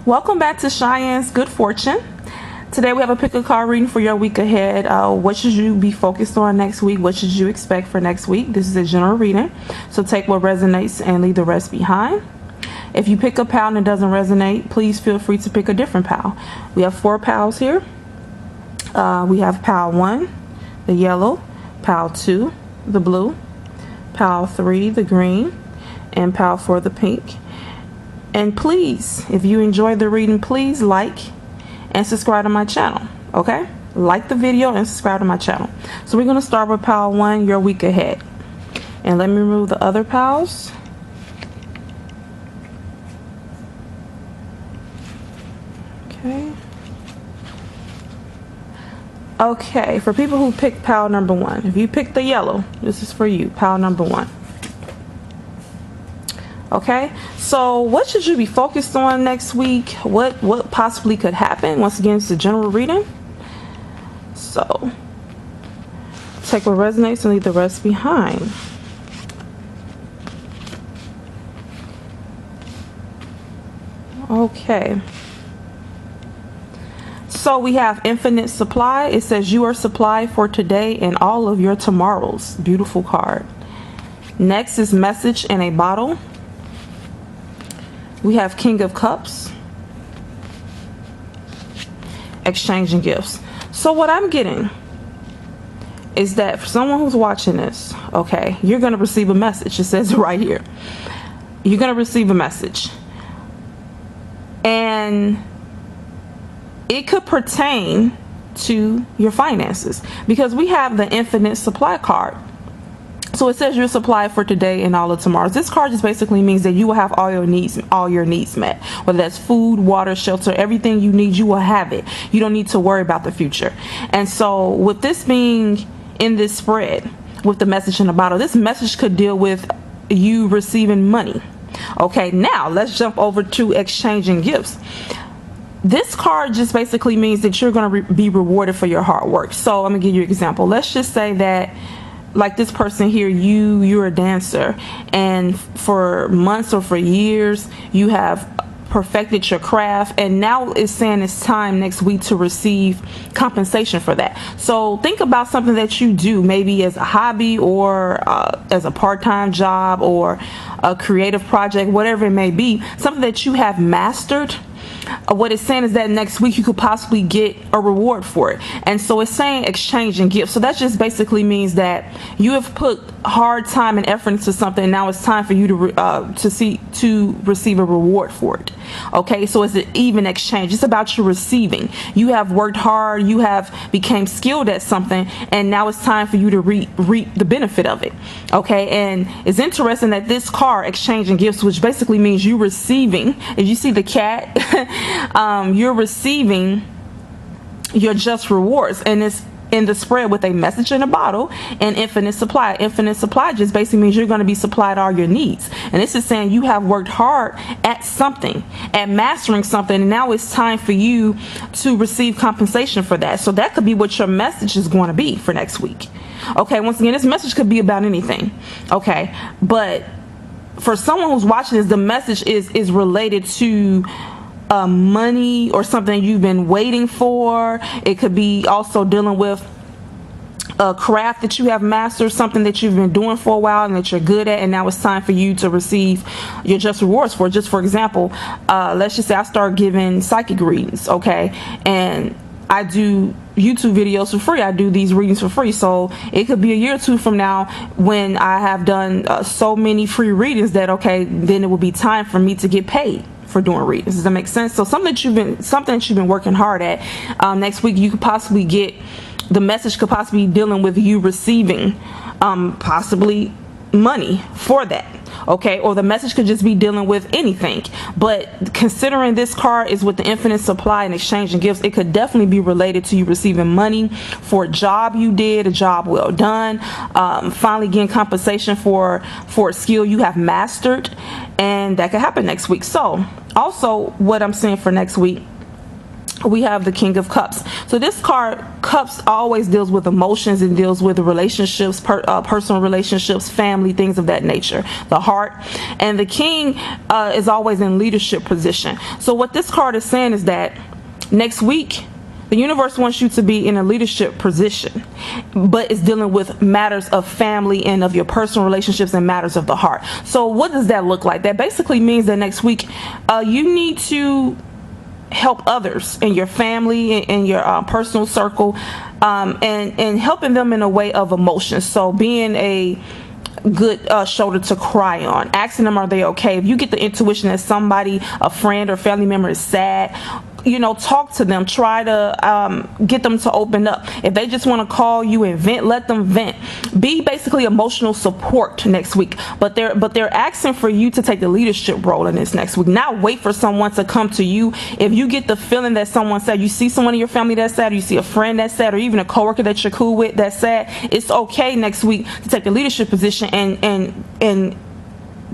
Welcome back to Cheyenne's Good Fortune. Today we have a pick a card reading for your week ahead. What should you be focused on next week? What should you expect for next week? This is a general reading, so take what resonates and leave the rest behind. If you pick a pile and it doesn't resonate, please feel free to pick a different pile. We have 4 piles here. We have pile 1, the yellow, pile 2, the blue, pile 3, the green, and pile 4, the pink. And please, if you enjoyed the reading, please like and subscribe to my channel. Okay, like the video and subscribe to my channel. So we're going to start with pile 1, your week ahead, and let me remove the other piles. Okay, for people who picked pile number 1, if you picked the yellow, this is for you, pile number 1. Okay, so what should you be focused on next week? What possibly could happen? Once again, it's a general reading, so take what resonates and leave the rest behind. Okay, so we have infinite supply. It says you are supplied for today and all of your tomorrows. Beautiful card. Next is message in a bottle. We have King of Cups, exchanging gifts. So what I'm getting is that for someone who's watching this, okay, you're going to receive a message. It says it right here. You're going to receive a message. And it could pertain to your finances because we have the infinite supply card. So it says you're supplied for today and all of tomorrows. This card just basically means that you will have all your needs met, whether that's food, water, shelter, everything you need, you will have it. You don't need to worry about the future. And so with this being in this spread with the message in the bottle, this message could deal with you receiving money. Okay, now let's jump over to exchanging gifts. This card just basically means that you're going to be rewarded for your hard work. So I'm gonna give you an example. Let's just say that, like this person here, you're a dancer, and for months or for years you have perfected your craft, and now it's saying it's time next week to receive compensation for that. So think about something that you do, maybe as a hobby or as a part-time job or a creative project, whatever it may be, something that you have mastered. What it's saying is that next week you could possibly get a reward for it. And so it's saying exchanging gifts. So that just basically means that you have put hard time and effort into something, and now it's time for you to receive a reward for it. Okay, so it's an even exchange. It's about you receiving. You have worked hard, you have became skilled at something, and now it's time for you to reap the benefit of it. Okay, and it's interesting that this card, exchanging gifts, which basically means you receiving, if you see the cat, you're receiving your just rewards, and it's in the spread with a message in a bottle and infinite supply. Infinite supply just basically means you're going to be supplied all your needs, and this is saying you have worked hard at something, at mastering something, and now it's time for you to receive compensation for that. So that could be what your message is going to be for next week. Okay, once again, this message could be about anything. Okay, but for someone who's watching this, the message is related to money or something you've been waiting for. It could be also dealing with a craft that you have mastered, something that you've been doing for a while and that you're good at, and now it's time for you to receive your just rewards for it. Just for example, let's just say I start giving psychic readings, okay, and I do YouTube videos for free. I do these readings for free. So it could be a year or two from now when I have done so many free readings that, okay, then it will be time for me to get paid for doing readings. Does that make sense? So something that you've been working hard at, next week you could possibly get, the message could possibly be dealing with you receiving possibly money for that. Okay, or the message could just be dealing with anything, but considering this card is with the infinite supply and exchanging gifts, it could definitely be related to you receiving money for a job you did, a job well done, finally getting compensation for a skill you have mastered, and that could happen next week. So also what I'm saying for next week, we have the King of Cups. So this card, Cups, always deals with emotions and deals with relationships, personal relationships, family, things of that nature, the heart. And the King is always in leadership position. So what this card is saying is that next week, the universe wants you to be in a leadership position, but it's dealing with matters of family and of your personal relationships and matters of the heart. So what does that look like? That basically means that next week you need to help others in your family, in your personal circle, and helping them in a way of emotion. So being a good shoulder to cry on, asking them, are they okay? If you get the intuition that somebody, a friend or family member, is sad, talk to them, try to get them to open up. If they just want to call you and vent, let them vent. Be basically emotional support next week. But they're asking for you to take the leadership role in this next week. Not wait for someone to come to you. If you get the feeling that someone's sad, you see someone in your family that's sad, or you see a friend that's sad, or even a coworker that you're cool with that's sad, it's okay next week to take the leadership position and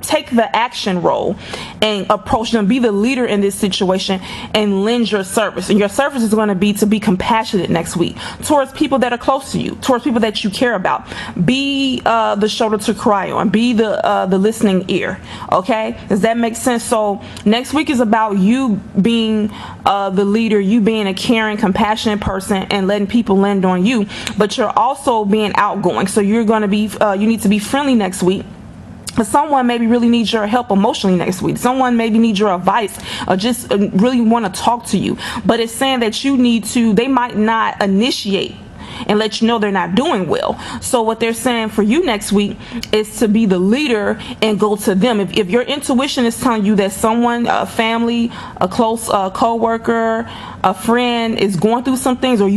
take the action role and approach them. Be the leader in this situation and lend your service. And your service is going to be compassionate next week towards people that are close to you, towards people that you care about. Be the shoulder to cry on. Be the listening ear. Okay? Does that make sense? So next week is about you being the leader, you being a caring, compassionate person and letting people lend on you. But you're also being outgoing. So you're going to be, you need to be friendly next week. Someone maybe really needs your help emotionally next week. Someone maybe needs your advice or just really want to talk to you. But it's saying that you need to, they might not initiate and let you know they're not doing well. So what they're saying for you next week is to be the leader and go to them. If your intuition is telling you that someone, a family, a close co-worker, a friend is going through some things, or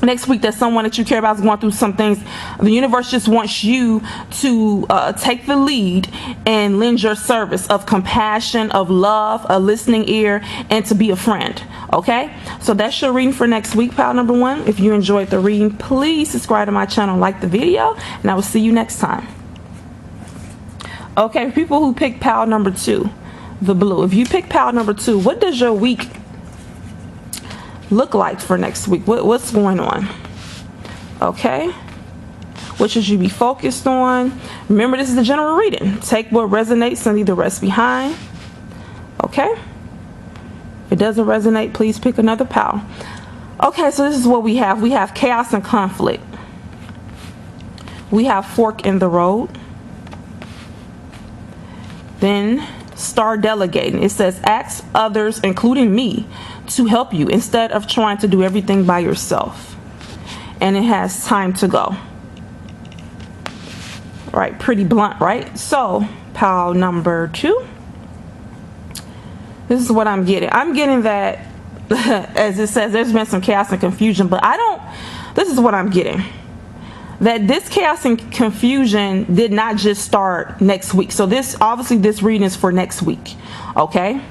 next week that someone that you care about is going through some things, the universe just wants you to take the lead and lend your service of compassion, of love, a listening ear, and to be a friend. Okay, so that's your reading for next week, pile number 1. If you enjoyed the reading, please subscribe to my channel, like the video, and I will see you next time. Okay, people who picked pile number 2, the blue, if you pick pile number 2, what does your week look like for next week? What's going on? Okay, what should you be focused on? Remember, this is the general reading. Take what resonates and leave the rest behind. Okay, if it doesn't resonate, please pick another pile. Okay, so this is what we have. We have chaos and conflict. We have fork in the road. Then start delegating. It says ask others, including me, to help you instead of trying to do everything by yourself. And it has time to go. Right, pretty blunt, right? So pile number 2, this is what I'm getting. I'm getting that as it says, there's been some chaos and confusion, but this is what I'm getting, that this chaos and confusion did not just start next week. So this, obviously this reading is for next week. Okay,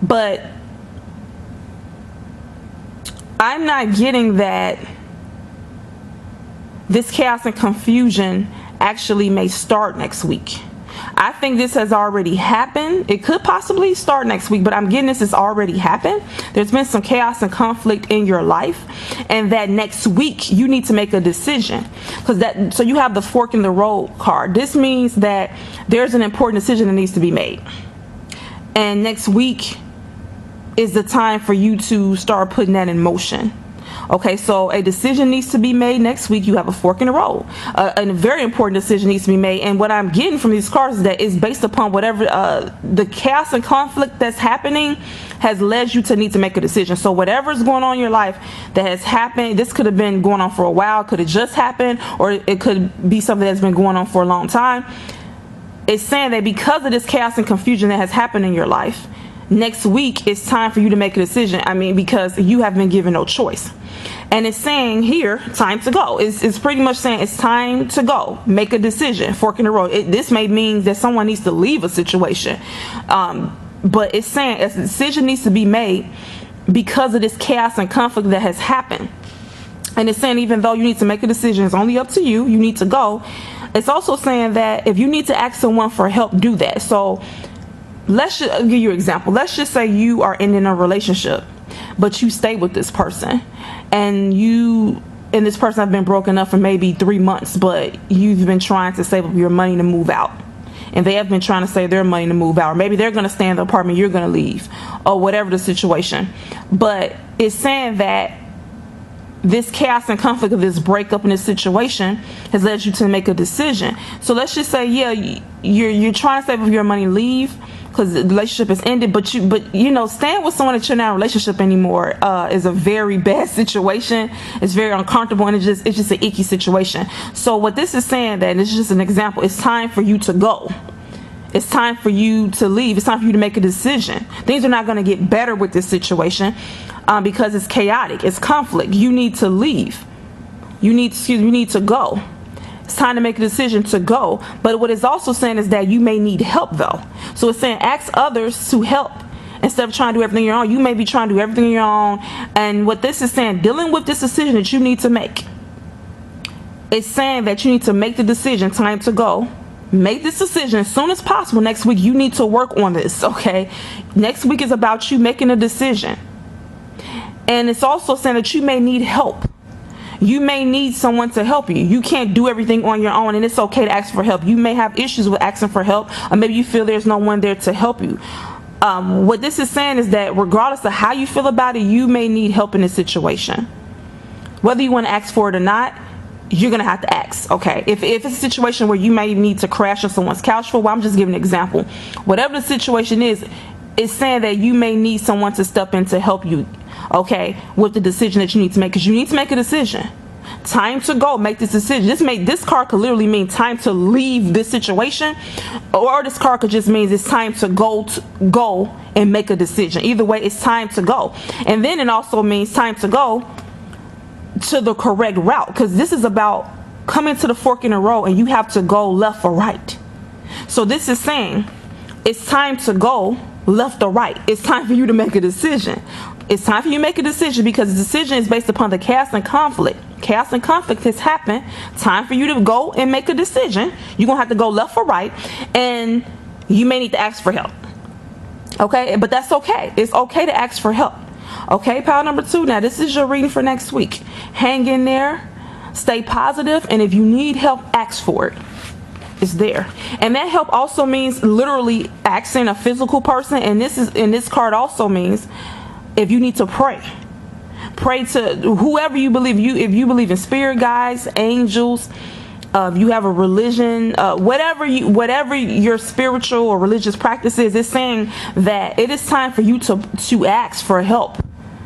but I'm not getting that this chaos and confusion actually may start next week. I think this has already happened. It could possibly start next week, but I'm getting this has already happened. There's been some chaos and conflict in your life, and that next week you need to make a decision, so you have the fork in the road card. This means that there's an important decision that needs to be made, and next week is the time for you to start putting that in motion. Okay, so a decision needs to be made next week. You have a fork in the road. A very important decision needs to be made. And what I'm getting from these cards is that it's based upon whatever the chaos and conflict that's happening has led you to need to make a decision. So whatever's going on in your life that has happened, this could have been going on for a while, could have just happened, or it could be something that's been going on for a long time. It's saying that because of this chaos and confusion that has happened in your life, next week it's time for you to make a decision. I mean, because you have been given no choice. And it's saying here, time to go. It's pretty much saying it's time to go. Make a decision, fork in the road. This may mean that someone needs to leave a situation. But it's saying a decision needs to be made because of this chaos and conflict that has happened. And it's saying even though you need to make a decision, it's only up to you. You need to go. It's also saying that if you need to ask someone for help, do that. So let's give you an example. Let's just say you are in a relationship, but you stay with this person, and this person have been broken up for maybe 3 months, but you've been trying to save up your money to move out, and they have been trying to save their money to move out, or maybe they're going to stay in the apartment, you're going to leave, or whatever the situation. But it's saying that this chaos and conflict of this breakup in this situation has led you to make a decision. So let's just say, yeah, you're trying to save up your money, leave, because the relationship has ended, but staying with someone that you're not in a relationship anymore is a very bad situation. It's very uncomfortable, and it's just an icky situation. So what this is saying, that, and it's just an example, it's time for you to go. It's time for you to leave. It's time for you to make a decision. Things are not going to get better with this situation because it's chaotic. It's conflict. You need to leave. You need to go. It's time to make a decision to go. But what it's also saying is that you may need help, though. So it's saying ask others to help instead of trying to do everything on your own. You may be trying to do everything on your own. And what this is saying, dealing with this decision that you need to make, it's saying that you need to make the decision, time to go. Make this decision as soon as possible. Next week, you need to work on this, okay? Next week is about you making a decision. And it's also saying that you may need help. You may need someone to help you. You can't do everything on your own, and it's okay to ask for help. You may have issues with asking for help, or maybe you feel there's no one there to help you. What this is saying is that regardless of how you feel about it, you may need help in this situation. Whether you want to ask for it or not, you're going to have to ask, okay? If it's a situation where you may need to crash on someone's couch for a while, I'm just giving an example. Whatever the situation is, it's saying that you may need someone to step in to help you, okay, with the decision that you need to make, because you need to make a decision. Time to go, make this decision. This card could literally mean time to leave this situation, or this card could just mean it's time to go and make a decision. Either way, it's time to go. And then it also means time to go to the correct route, because this is about coming to the fork in the road and you have to go left or right. So this is saying it's time to go left or right. It's time for you to make a decision. It's time for you to make a decision, because the decision is based upon the chaos and conflict. Chaos and conflict has happened. Time for you to go and make a decision. You're gonna have to go left or right, and you may need to ask for help, okay? But that's okay. It's okay to ask for help. Okay, pile number 2. Now this is your reading for next week. Hang in there, stay positive, and if you need help, ask for it. It's there. And that help also means literally asking a physical person, and this card also means if you need to pray to whoever you believe. If you believe in spirit guides, angels, if you have a religion, whatever your spiritual or religious practice is, it's saying that it is time for you to ask for help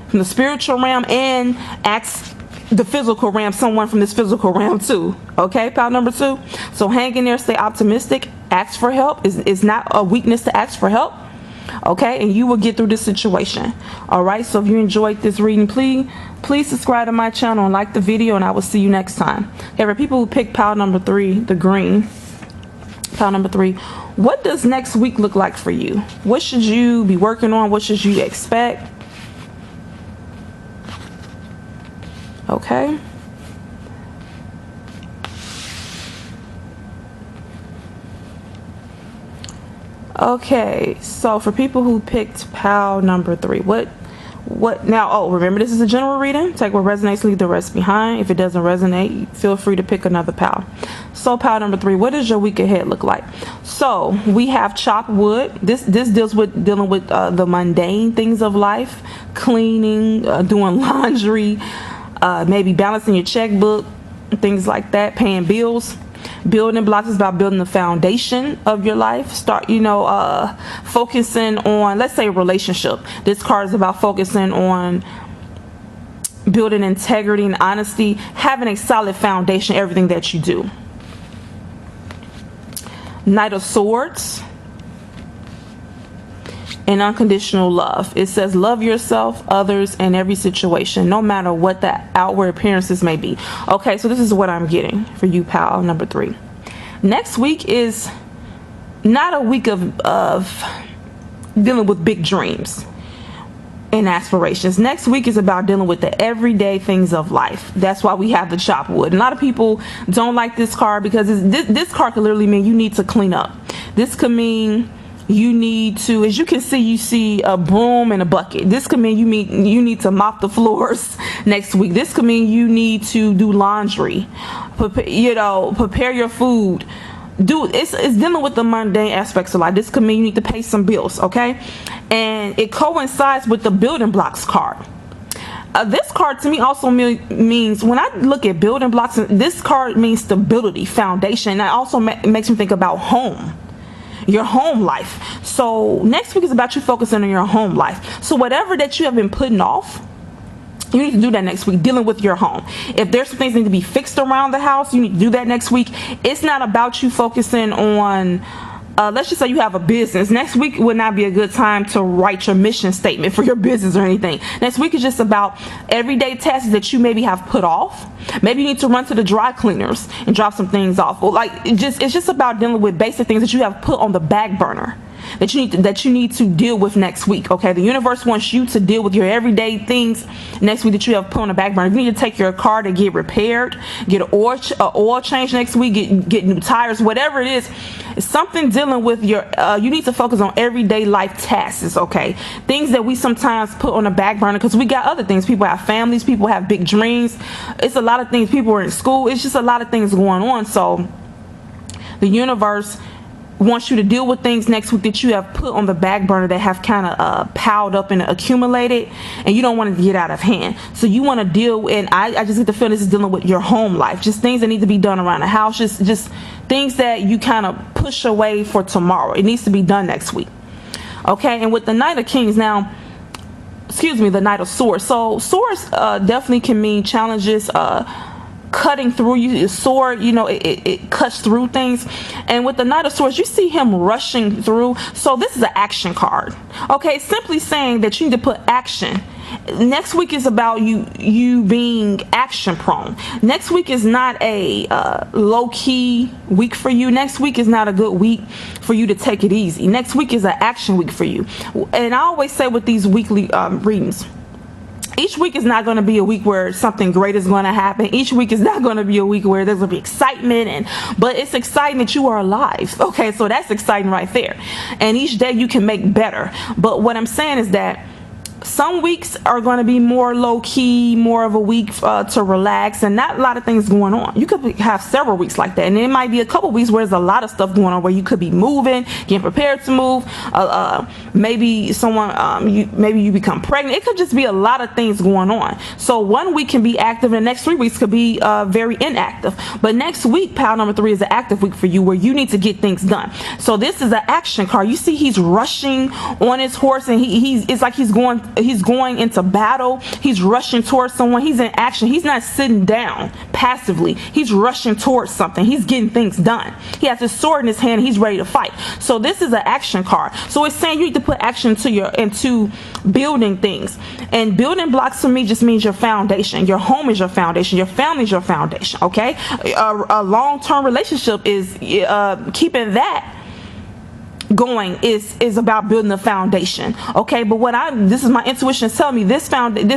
from the spiritual realm, and ask the physical realm, someone from this physical realm too. Okay, pile number 2. So hang in there, stay optimistic, ask for help. It's not a weakness to ask for help, okay? And you will get through this situation. All right, so if you enjoyed this reading, please subscribe to my channel and like the video, and I will see you next time. Okay, for people who picked pile number 3, the green, pile number 3, what does next week look like for you? What should you be working on? What should you expect? Okay. Okay, so for people who picked pile number 3, what now? Oh, remember, this is a general reading. Take what resonates, leave the rest behind. If it doesn't resonate, feel free to pick another pile. So pile number 3, what does your week ahead look like? So we have chop wood. This deals with dealing with the mundane things of life, cleaning, doing laundry, maybe balancing your checkbook, things like that, paying bills. Building blocks is about building the foundation of your life. Start, focusing on, let's say, a relationship. This card is about focusing on building integrity and honesty, having a solid foundation, everything that you do. Knight of Swords and unconditional love. It says love yourself, others, and every situation, no matter what the outward appearances may be. Okay, so this is what I'm getting for you, pal number 3. Next week is not a week of dealing with big dreams and aspirations. Next week is about dealing with the everyday things of life. That's why we have the chop wood. A lot of people don't like this card because this card could literally mean you need to clean up. This could mean you need to, as you can see, you see a broom and a bucket. This could mean you need to mop the floors next week. This could mean you need to do laundry, prepare your food. It's dealing with the mundane aspects of life. This could mean you need to pay some bills, okay? And it coincides with the building blocks card. This card to me also means, when I look at building blocks, this card means stability, foundation. That also makes me think about home, your home life. So next week is about you focusing on your home life. So whatever that you have been putting off, you need to do that next week, dealing with your home. If there's some things that need to be fixed around the house, you need to do that next week. It's not about you focusing on, let's just say you have a business. Next week would not be a good time to write your mission statement for your business or anything. Next week is just about everyday tasks that you maybe have put off. Maybe you need to run to the dry cleaners and drop some things off. Or it's just about dealing with basic things that you have put on the back burner, that you need to deal with next week. Okay, the universe wants you to deal with your everyday things next week that you have put on the back burner. If you need to take your car to get repaired, get an oil change next week, get new tires, whatever it is, it's something dealing with your you need to focus on everyday life tasks. Okay, things that we sometimes put on the back burner because we got other things. People have families, people have big dreams. It's a lot of things. People are in school. It's just a lot of things going on. So the universe wants you to deal with things next week that you have put on the back burner that have kind of piled up and accumulated, and you don't want it to get out of hand. So you want to deal, and I just get the feeling this is dealing with your home life, just things that need to be done around the house, just things that you kind of push away for tomorrow. It needs to be done next week. Okay, and with the Knight of Kings now, the Knight of Swords. So swords definitely can mean challenges, cutting through. You sword, it cuts through things. And with the Knight of Swords, you see him rushing through. So this is an action card. Okay, simply saying that you need to put action. Next week is about you being action prone. Next week is not a low-key week for you. Next week is not a good week for you to take it easy. Next week is an action week for you. And I always say with these weekly readings, each week is not going to be a week where something great is going to happen. Each week is not going to be a week where there's going to be excitement, but it's exciting that you are alive. Okay, so that's exciting right there. And each day you can make better. But what I'm saying is that some weeks are going to be more low-key, more of a week to relax, and not a lot of things going on. You could have several weeks like that, and it might be a couple weeks where there's a lot of stuff going on, where you could be moving, getting prepared to move. Maybe maybe you become pregnant. It could just be a lot of things going on. So one week can be active, and the next 3 weeks could be very inactive. But next week, pile number 3, is an active week for you, where you need to get things done. So this is an action card. You see he's rushing on his horse, and it's like he's going into battle. He's rushing towards someone. He's in action. He's not sitting down passively. He's rushing towards something. He's getting things done. He has his sword in his hand. He's ready to fight. So this is an action card. So it's saying you need to put action into building things. And building blocks to me just means your foundation. Your home is your foundation. Your family is your foundation. Okay, a long-term relationship is keeping that going is about building a foundation. Okay, but this is my intuition telling me this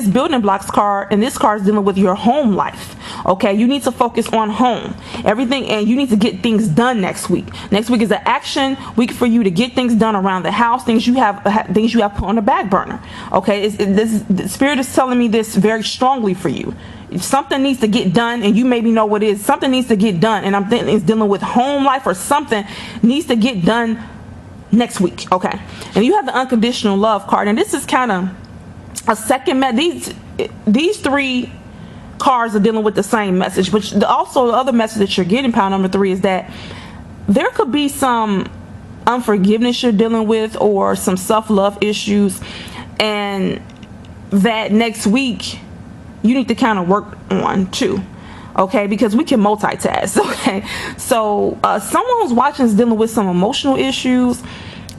building blocks card, and this card is dealing with your home life. Okay, you need to focus on home, everything, and you need to get things done next week. Next week is an action week for you to get things done around the house, things you have put on the back burner. Okay, the spirit is telling me this very strongly for you. If something needs to get done, and you maybe know what it is, something needs to get done, and I'm thinking it's dealing with home life, or something needs to get done next week. Okay, and you have the unconditional love card, and this is kind of a second these 3 cards are dealing with the same message, but also the other message that you're getting, pile number 3, is that there could be some unforgiveness you're dealing with, or some self-love issues, and that next week you need to kind of work on too. Okay, because we can multitask. Okay, so someone who's watching is dealing with some emotional issues,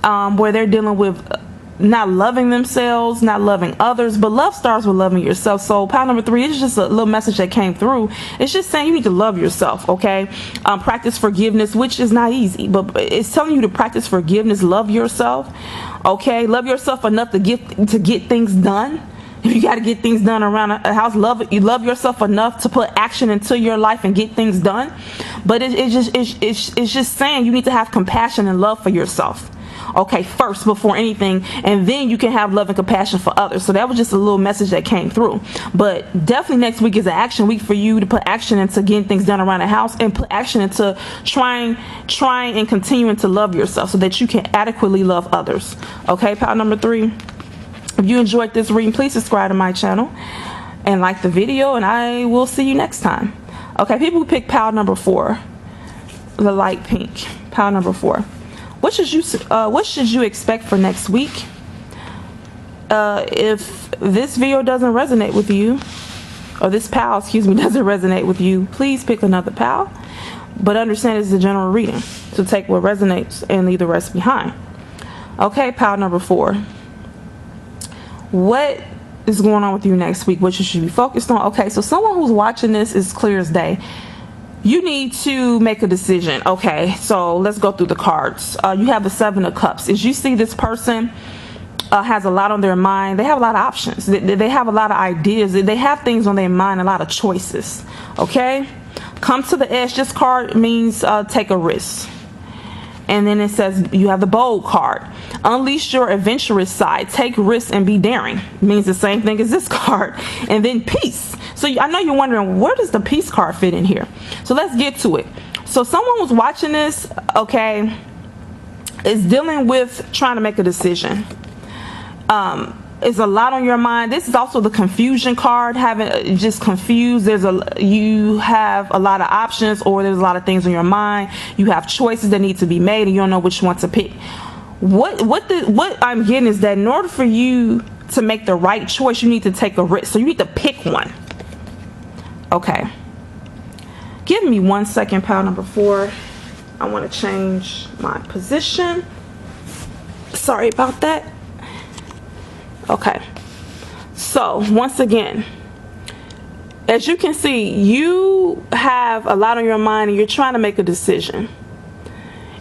where they're dealing with not loving themselves, not loving others, but love starts with loving yourself. So pile number 3 is just a little message that came through. It's just saying you need to love yourself. Okay, practice forgiveness, which is not easy, but it's telling you to practice forgiveness. Love yourself. Okay, love yourself enough to get things done. If you got to get things done around a house, you love yourself enough to put action into your life and get things done. But it's just saying you need to have compassion and love for yourself. okay, first before anything, and then you can have love and compassion for others. So that was just a little message that came through. But definitely next week is an action week for you to put action into getting things done around the house, and put action into trying and continuing to love yourself so that you can adequately love others. Okay, pile number 3. If you enjoyed this reading, please subscribe to my channel and like the video, and I will see you next time. Okay, people who pick pile number 4, the light pink, pile number 4. What should you expect for next week? If this video doesn't resonate with you, or this pile, excuse me, doesn't resonate with you, please pick another pile. But understand it's a general reading, so take what resonates and leave the rest behind. Okay, pile number 4. What is going on with you next week? What you should be focused on? Okay, so someone who's watching this is clear as day. You need to make a decision. Okay, so let's go through the cards. You have the 7 of Cups. As you see, this person has a lot on their mind. They have a lot of options. They have a lot of ideas. They have things on their mind, a lot of choices. Okay, come to the edge. This card means take a risk. And then it says you have the bold card. Unleash your adventurous side. Take risks and be daring. It means the same thing as this card. And then peace. So I know you're wondering, where does the peace card fit in here? So let's get to it. So someone was watching this, okay, is dealing with trying to make a decision. It's a lot on your mind. This is also the confusion card, having just confused. You have a lot of options, or there's a lot of things on your mind. You have choices that need to be made, and you don't know which one to pick. What I'm getting is that in order for you to make the right choice, you need to take a risk. So you need to pick one. Okay. Give me 1 second, pile number 4. I want to change my position. Sorry about that. Okay, so once again, as you can see, you have a lot on your mind and you're trying to make a decision.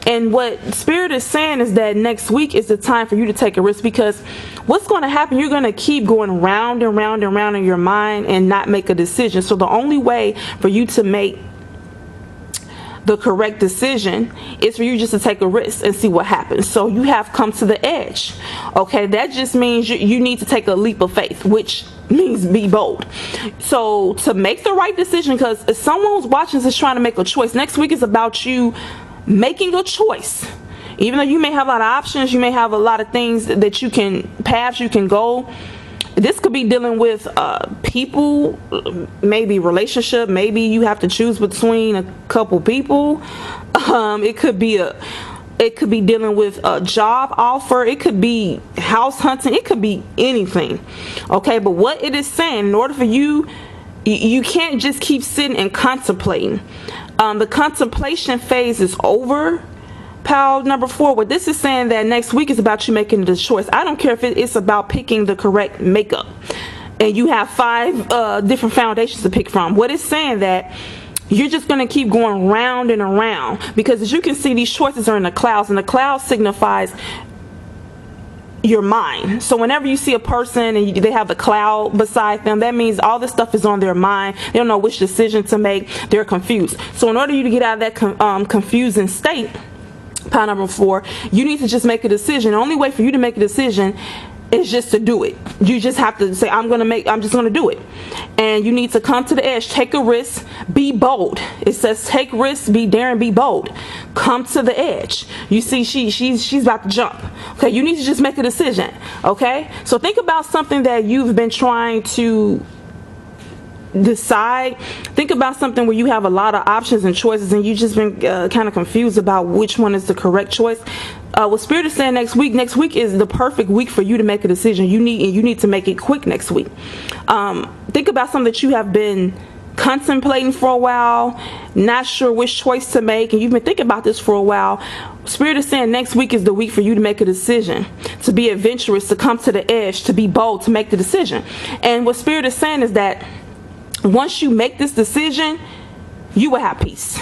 And what Spirit is saying is that next week is the time for you to take a risk, because what's going to happen, you're going to keep going round and round and round in your mind and not make a decision. So the only way for you to make the correct decision is for you just to take a risk and see what happens. So you have come to the edge. Okay, that just means you need to take a leap of faith, which means be bold. So to make the right decision, because if someone who's watching this is trying to make a choice, next week is about you making a choice. Even though you may have a lot of options, you may have a lot of things that you can, paths you can go. This could be dealing with people, maybe relationship. Maybe you have to choose between a couple people. It could be dealing with a job offer. It could be house hunting. It could be anything. Okay, but what it is saying, in order for you can't just keep sitting and contemplating. The contemplation phase is over. Pile number 4, what this is saying, that next week is about you making the choice. I don't care if it's about picking the correct makeup and you have 5 different foundations to pick from. What it's saying, that you're just going to keep going round and around, because as you can see, these choices are in the clouds, and the cloud signifies your mind. So whenever you see a person and they have a cloud beside them, that means all this stuff is on their mind. They don't know which decision to make. They're confused. So in order for you to get out of that confusing state, pile number 4, you need to just make a decision. The only way for you to make a decision is just to do it. You just have to say, I'm just gonna do it. And you need to come to the edge, take a risk, be bold. It says take risks, be daring, be bold. Come to the edge. You see, she's about to jump. Okay, you need to just make a decision. Okay, so think about something that you've been trying to decide. Think about something where you have a lot of options and choices, and you just been kind of confused about which one is the correct choice. What Spirit is saying, next week is the perfect week for you to make a decision. You need to make it quick next week. Think about something that you have been contemplating for a while, not sure which choice to make, and you've been thinking about this for a while. Spirit is saying next week is the week for you to make a decision, to be adventurous, to come to the edge, to be bold, to make the decision. And what Spirit is saying is that once you make this decision, you will have peace.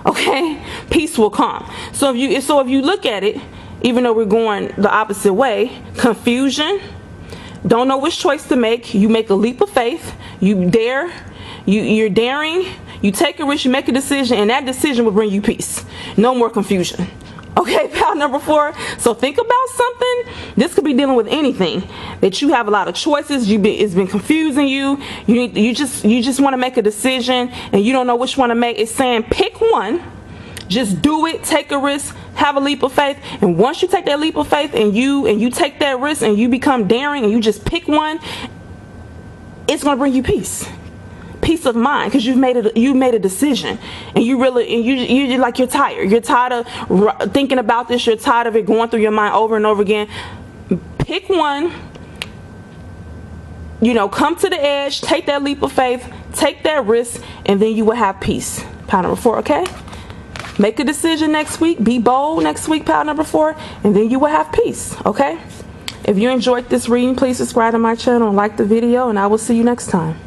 Okay, peace will come. So if you look at it, even though we're going the opposite way, confusion, don't know which choice to make, you make a leap of faith, you're daring, you take a risk, you make a decision, and that decision will bring you peace. No more confusion. Okay, pile number 4. So think about something. This could be dealing with anything that you have a lot of choices. It's been confusing you. You just want to make a decision and you don't know which one to make. It's saying pick one. Just do it. Take a risk. Have a leap of faith. And once you take that leap of faith and you take that risk and you become daring and you just pick one, it's gonna bring you peace of mind, because you made a decision, and you're tired of thinking about this. You're tired of it going through your mind over and over again. Pick one, come to the edge, take that leap of faith, take that risk, and then you will have peace. Pile number 4. Okay, make a decision next week, be bold next week, pile number 4, and then you will have peace. Okay, if you enjoyed this reading, please subscribe to my channel and like the video, and I will see you next time.